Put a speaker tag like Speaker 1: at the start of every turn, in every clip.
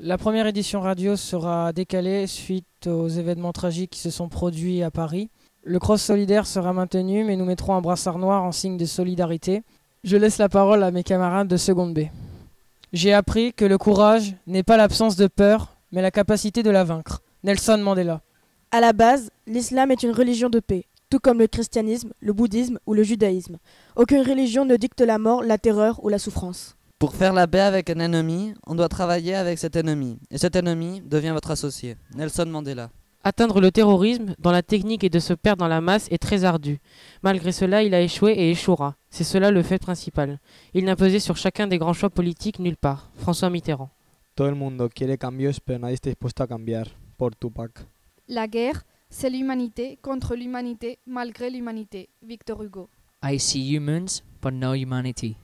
Speaker 1: La première édition radio sera décalée suite aux événements tragiques qui se sont produits à Paris. Le cross solidaire sera maintenu, mais nous mettrons un brassard noir en signe de solidarité. Je laisse la parole à mes camarades de seconde B. J'ai appris que le courage n'est pas l'absence de peur, mais la capacité de la vaincre. Nelson Mandela.
Speaker 2: À la base, l'islam est une religion de paix, tout comme le christianisme, le bouddhisme ou le judaïsme. Aucune religion ne dicte la mort, la terreur ou la souffrance.
Speaker 3: Pour faire la paix avec un ennemi, on doit travailler avec cet ennemi. Et cet ennemi devient votre associé. Nelson Mandela.
Speaker 4: Atteindre le terrorisme, dont la technique est de se perdre dans la masse, est très ardu. Malgré cela, il a échoué et échouera. C'est cela le fait principal. Il n'a pesé sur chacun des grands choix politiques nulle part. François Mitterrand.
Speaker 5: Todo el mundo quiere cambios, pero nadie está dispuesto a cambiar. Por Tupac.
Speaker 6: La guerre, c'est l'humanité contre l'humanité malgré l'humanité. Victor Hugo.
Speaker 7: I see humans, but no humanity.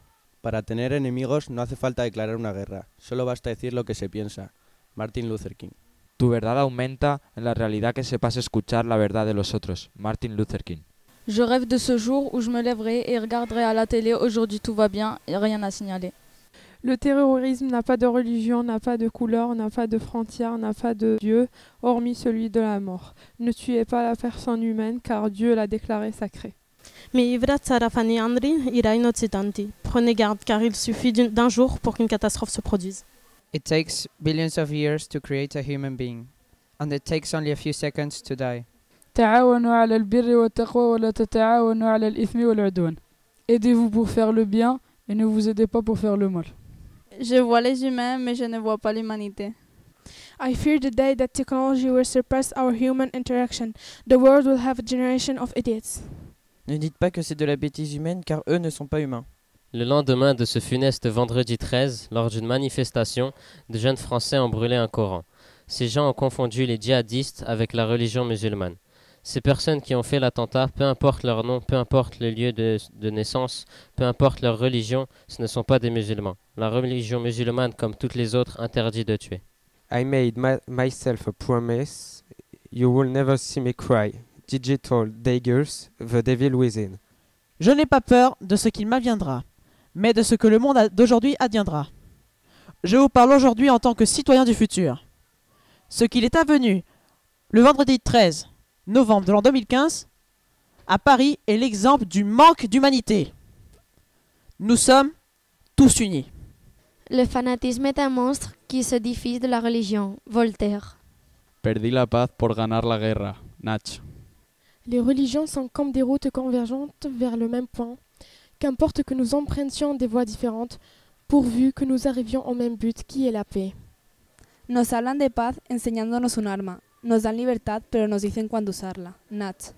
Speaker 8: Para tener enemigos no hace falta declarar una guerra, solo basta decir lo que se piensa. Martin Luther King.
Speaker 9: Tu verdad aumenta en la realidad que sepas escuchar la verdad de los otros. Martin Luther King.
Speaker 10: Je rêve de ce jour où je me lèverai et regarderai à la télé aujourd'hui tout va bien et rien à signaler.
Speaker 11: Le terrorisme n'a pas de religion, n'a pas de couleur, n'a pas de frontières, n'a pas de Dieu, hormis celui de la mort. Ne tuez pas la personne humaine car Dieu l'a déclarée sacrée.
Speaker 12: Mi ivra tsarafani andri ira inotsitanti. Prenez garde car il suffit d'un jour pour qu'une catastrophe se produise.
Speaker 13: It takes billions of years to create a human being, and it takes only a few seconds to die.
Speaker 11: تعاونوا على البر والتقوى ولا تتعاونوا على الإثم والعدوان. Aidez-vous pour faire le bien et ne vous aidez pas pour faire le mal.
Speaker 10: Je vois les humains mais je ne vois pas l'humanité.
Speaker 6: I fear the day that technology will surpass our human interaction. The world will have a generation of idiots.
Speaker 14: Ne dites pas que c'est de la bêtise humaine car eux ne sont pas humains.
Speaker 15: Le lendemain de ce funeste vendredi 13, lors d'une manifestation, de jeunes Français ont brûlé un Coran. Ces gens ont confondu les djihadistes avec la religion musulmane. Ces personnes qui ont fait l'attentat, peu importe leur nom, peu importe le lieu de naissance, peu importe leur religion, ce ne sont pas des musulmans. La religion musulmane, comme toutes les autres, interdit de tuer.
Speaker 16: I made myself a promise. You will never see me cry. Digital daggers, the devil within.
Speaker 17: Je n'ai pas peur de ce qu'il m'adviendra, mais de ce que le monde d'aujourd'hui adviendra. Je vous parle aujourd'hui en tant que citoyen du futur. Ce qu'il est advenu le vendredi 13 novembre de l'an 2015 à Paris est l'exemple du manque d'humanité. Nous sommes tous unis.
Speaker 18: Le fanatisme est un monstre qui se diffuse de la religion. Voltaire.
Speaker 5: Perdí la paz por ganar la guerra. Nach.
Speaker 6: Les religions sont comme des routes convergentes vers le même point. Qu'importe que nous empruntions des voies différentes, pourvu que nous arrivions au même but qui est la paix.
Speaker 2: Nos hablan de paz enseñándonos un arma. Nos dan libertad, pero nos dicen cuándo usarla. Nat.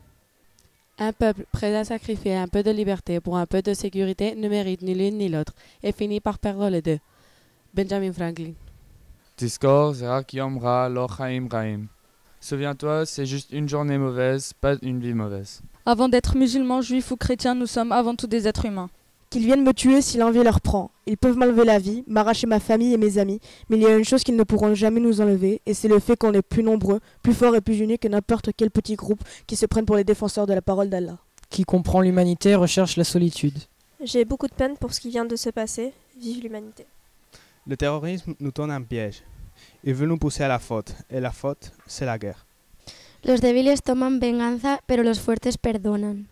Speaker 19: Un peuple prêt à sacrifier un peu de liberté pour un peu de sécurité ne mérite ni l'une ni l'autre et finit par perdre les deux. Benjamin Franklin.
Speaker 20: Tizkor zerak yom ra lo chaim raim. Souviens-toi, c'est juste une journée mauvaise, pas une vie mauvaise.
Speaker 10: Avant d'être musulmans, juifs ou chrétiens, nous sommes avant tout des êtres humains.
Speaker 2: Qu'ils viennent me tuer si l'envie leur prend. Ils peuvent m'enlever la vie, m'arracher ma famille et mes amis, mais il y a une chose qu'ils ne pourront jamais nous enlever, et c'est le fait qu'on est plus nombreux, plus forts et plus unis que n'importe quel petit groupe qui se prennent pour les défenseurs de la parole d'Allah.
Speaker 1: Qui comprend l'humanité recherche la solitude.
Speaker 6: J'ai beaucoup de peine pour ce qui vient de se passer. Vive l'humanité.
Speaker 2: Le terrorisme nous tourne un piège. Il veut nous pousser à la faute, et la faute, c'est la guerre.
Speaker 18: Los débiles toman venganza, pero los fuertes perdonan.